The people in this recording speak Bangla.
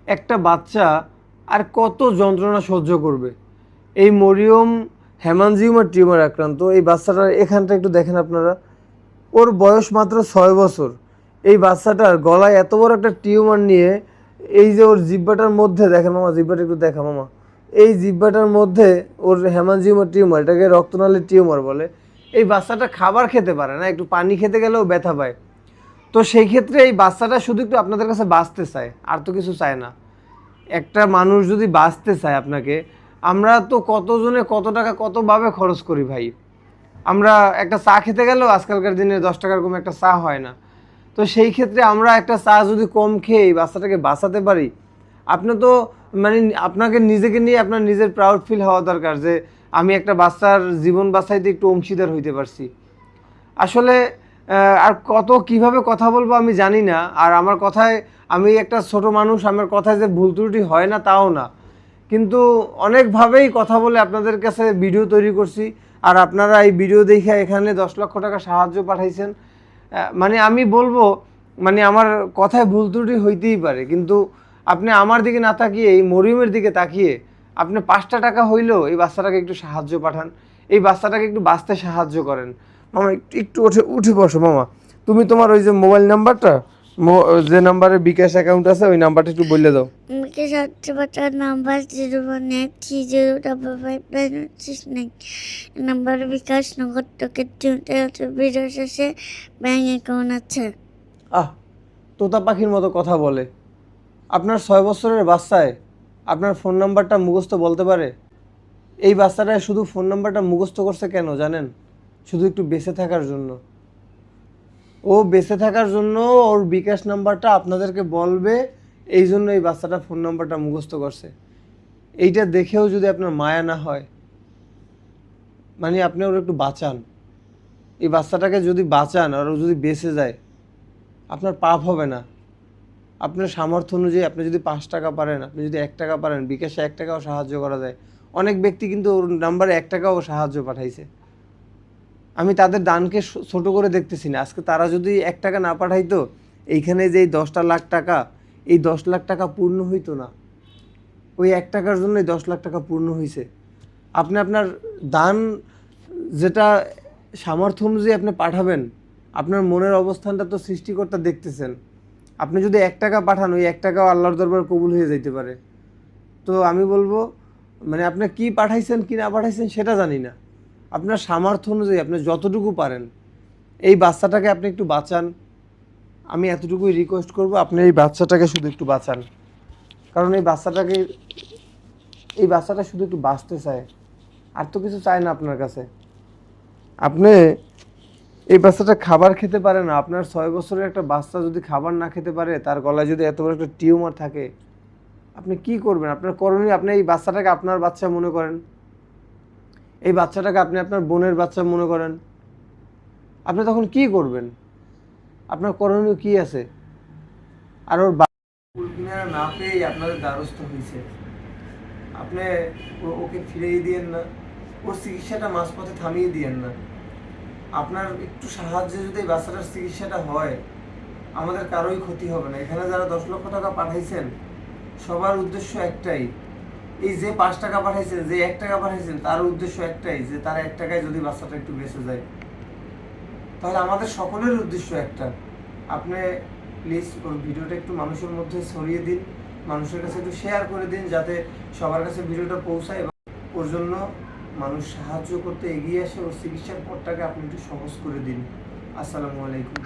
একটা বাচ্চা আর কত যন্ত্রণা সহ্য করবে? এই মরিয়ম হেমানজিওমার টিউমার আক্রান্ত। এই বাচ্চাটার এখানটা একটু দেখেন আপনারা, ওর বয়স মাত্র 6 বছর। এই বাচ্চাটার গলায় এত বড় একটা টিউমার নিয়ে, এই যে ওর জিহ্বাটার মধ্যে দেখেন মামা, জিহ্বাটা একটু দেখা মামা, এই জিহ্বাটার মধ্যে ওর হেমানজিওমার টিউমার, এটাকে রক্তনালীর টিউমার বলে। এই বাচ্চাটা খাবার খেতে পারে না, একটু পানি খেতে গেলেও ব্যথা পায়। তো সেই ক্ষেত্রে এই বাচ্চাটা শুধু একটু আপনাদের কাছে বাঁচতে চায়, আর তো কিছু চায় না। একটা মানুষ যদি বাঁচতে চায় আপনাকে, আমরা তো কতজনে কত টাকা কতভাবে খরচ করি ভাই। আমরা একটা চা খেতে গেলেও আজকালকার দিনে 10 টাকার কম একটা চা হয় না। তো সেই ক্ষেত্রে আমরা একটা চা যদি কম খেয়ে এই বাচ্চাটাকে বাঁচাতে পারি, আপনি তো মানে আপনাকে নিজেকে নিয়ে আপনার নিজের প্রাউড ফিল হওয়া দরকার যে আমি একটা বাচ্চার জীবন বাঁচাইতে একটু অংশীদার হইতে পারছি। আসলে আর কত কিভাবে কথা বলবো আমি জানি না। আর আমার কথায়, আমি একটা ছোট মানুষ, আমার কথায় যে ভুল ত্রুটি হয় না তাও না, কিন্তু অনেকভাবেই কথা বলে আপনাদের কাছে ভিডিও তৈরি করছি। আর আপনারা এই ভিডিও দেখে এখানে 10 লক্ষ টাকা সাহায্য পাঠাইছেন। মানে আমি বলবো, মানে আমার কথায় ভুল ত্রুটি হইতেই পারে, কিন্তু আপনি আমার দিকে না তাকিয়ে এই মরিয়মের দিকে তাকিয়ে আপনি 5টা টাকা হইলেও এই বাচ্চাটাকে একটু সাহায্য পাঠান, এই বাচ্চাটাকে একটু বাঁচতে সাহায্য করেন। মামা একটু একটু উঠে উঠে বসো মামা। তুমি তোমার ওই যে মোবাইল নাম্বারটা, যে নাম্বারে বিকাশ অ্যাকাউন্ট আছে ওই নাম্বারটা একটু বলে দাও। বিকাশ বাচ্চার নাম্বার 01830555969। নাম্বার বিকাশ নগদ টোকের বিকাশ আছে, ব্যাংক অ্যাকাউন্ট আছে। তোতা পাখির মতো কথা বলে। আপনার 6 বছরের বাচ্চায় আপনার ফোন নাম্বারটা মুখস্থ বলতে পারে? এই বাচ্চাটা শুধু ফোন নাম্বারটা মুখস্থ করছে কেন জানেন? শুধু একটু বেঁচে থাকার জন্য। ও বেঁচে থাকার জন্য ওর বিকাশ নাম্বারটা আপনাদেরকে বলবে, এই জন্য এই বাচ্চাটা ফোন নাম্বারটা মুখস্থ করছে। এইটা দেখেও যদি আপনার মায়া না হয়, মানে আপনি ওর একটু বাঁচান। এই বাচ্চাটাকে যদি বাঁচান আর ও যদি বেঁচে যায়, আপনার পাপ হবে না। আপনার সামর্থ্য অনুযায়ী আপনি যদি 5 টাকা পারেন, আপনি যদি 1 টাকা পারেন, বিকাশে 1 টাকাও সাহায্য করা যায়। অনেক ব্যক্তি কিন্তু ওর নাম্বারে 1 টাকাও সাহায্য পাঠাইছে। আমি তাদের দানকে ছোট করে দেখতেছি না। আজকে তারা যদি 1 টাকা না পাঠাইতো, এইখানে যে 10 লাখ টাকা, এই 10 লাখ টাকা পূর্ণ হইতো না। ওই 1 টাকার জন্যই 10 লাখ টাকা পূর্ণ হয়েছে। আপনি আপনার দান যেটা সামর্থ্য অনুযায়ী আপনি পাঠাবেন, আপনার মনের অবস্থানটা তো সৃষ্টিকর্তা দেখতেছেন। আপনি যদি 1 টাকা পাঠান, ওই 1 টাকাও আল্লাহর দরবার কবুল হয়ে যাইতে পারে। তো আমি বলবো, মানে আপনি কি পাঠাইছেন কি না পাঠাইছেন সেটা জানি না, আপনার সামর্থ্য অনুযায়ী আপনি যতটুকু পারেন এই বাচ্চাটাকে আপনি একটু বাঁচান। আমি এতটুকুই রিকোয়েস্ট করব, আপনি এই বাচ্চাটাকে শুধু একটু বাঁচান। কারণ এই বাচ্চাটা শুধু একটু বাঁচতে চায়, আর তো কিছু চায় না আপনার কাছে। আপনি এই বাচ্চাটা খাবার খেতে পারে না। আপনার 6 বছরের একটা বাচ্চা যদি খাবার না খেতে পারে, তার গলায় যদি এত বড় একটা টিউমার থাকে, আপনি কি করবেন? আপনার করণীয়, আপনি এই বাচ্চাটাকে আপনার বাচ্চা মনে করেন, এই বাচ্চাটাকে আপনি আপনার বোনের বাচ্চা মনে করেন। আপনি তখন কি করবেন? আপনার করণীয় কি আছে? আর ওর কুল কিনারা না পেয়েই আপনাদের দ্বারস্থ হয়েছে, আপনি ওকে ফিরিয়ে দিয়েন না, ওর চিকিৎসাটা মাঝপথে থামিয়ে দিয়েন না। আপনার একটু সাহায্যে যদি এই বাচ্চাটার চিকিৎসাটা হয়, আমাদের কারোই ক্ষতি হবে না। এখানে যারা 10 লক্ষ টাকা পাঠাইছেন, সবার উদ্দেশ্য একটাই, এই যে 5 টাকা পাঠাইছেন, যে 1 টাকা পাঠাইছেন, তার উদ্দেশ্য একটাই, যে তার 1 টাকায় যদি বাচ্চাটা একটু বেঁচে যায়। তাহলে আমাদের সকলের উদ্দেশ্য একটা। আপনি প্লিজ ওর ভিডিওটা একটু মানুষের মধ্যে ছড়িয়ে দিন, মানুষের কাছে একটু শেয়ার করে দিন, যাতে সবার কাছে ভিডিওটা পৌঁছায় এবং ওর জন্য মানুষ সাহায্য করতে এগিয়ে আসে। ওর চিকিৎসার পরটাকে আপনি একটু সহজ করে দিন। আসসালামু আলাইকুম।